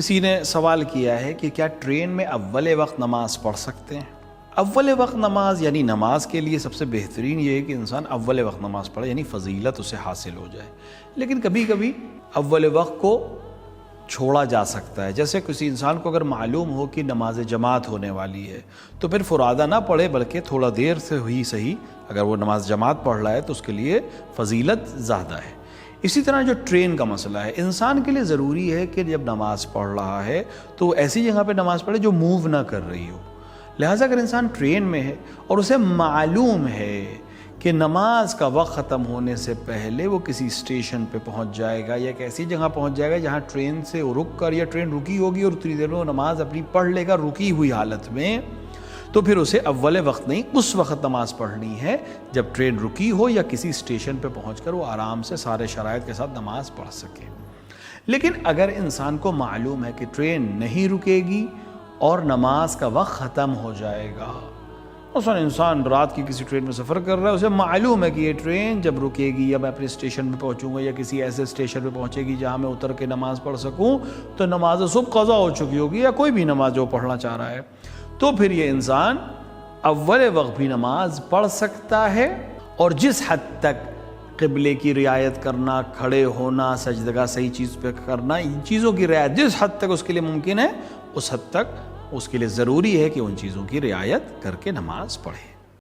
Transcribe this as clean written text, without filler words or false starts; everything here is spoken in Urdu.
کسی نے سوال کیا ہے کہ کیا ٹرین میں اول وقت نماز پڑھ سکتے ہیں؟ اول وقت نماز یعنی نماز کے لیے سب سے بہترین یہ ہے کہ انسان اول وقت نماز پڑھے، یعنی فضیلت اسے حاصل ہو جائے۔ لیکن کبھی کبھی اول وقت کو چھوڑا جا سکتا ہے، جیسے کسی انسان کو اگر معلوم ہو کہ نماز جماعت ہونے والی ہے تو پھر فرادہ نہ پڑھے، بلکہ تھوڑا دیر سے ہوئی صحیح اگر وہ نماز جماعت پڑھ رہا ہے تو اس کے لیے فضیلت زیادہ ہے۔ اسی طرح جو ٹرین کا مسئلہ ہے، انسان کے لیے ضروری ہے کہ جب نماز پڑھ رہا ہے تو وہ ایسی جگہ پہ نماز پڑھے جو موو نہ کر رہی ہو۔ لہٰذا اگر انسان ٹرین میں ہے اور اسے معلوم ہے کہ نماز کا وقت ختم ہونے سے پہلے وہ کسی اسٹیشن پہ پہنچ جائے گا یا ایک ایسی جگہ پہنچ جائے گا جہاں ٹرین سے رک کر یا ٹرین رکی ہوگی اور اتنی دیر میں وہ نماز اپنی پڑھ لے گا رکی ہوئی حالت میں، تو پھر اسے اول وقت نہیں، اس وقت نماز پڑھنی ہے جب ٹرین رکی ہو یا کسی اسٹیشن پہ پہنچ کر وہ آرام سے سارے شرائط کے ساتھ نماز پڑھ سکے۔ لیکن اگر انسان کو معلوم ہے کہ ٹرین نہیں رکے گی اور نماز کا وقت ختم ہو جائے گا، مثلا انسان رات کی کسی ٹرین میں سفر کر رہا ہے، اسے معلوم ہے کہ یہ ٹرین جب رکے گی یا میں اپنے اسٹیشن پہ پہنچوں گا یا کسی ایسے اسٹیشن پہ پہنچے گی جہاں میں اتر کے نماز پڑھ سکوں تو نماز صبح قضا ہو چکی ہوگی یا کوئی بھی نماز جو پڑھنا چاہ رہا ہے، تو پھر یہ انسان اول وقت بھی نماز پڑھ سکتا ہے۔ اور جس حد تک قبلے کی رعایت کرنا، کھڑے ہونا، سجدگاہ صحیح چیز پہ کرنا، ان چیزوں کی رعایت جس حد تک اس کے لیے ممکن ہے، اس حد تک اس کے لیے ضروری ہے کہ ان چیزوں کی رعایت کر کے نماز پڑھے۔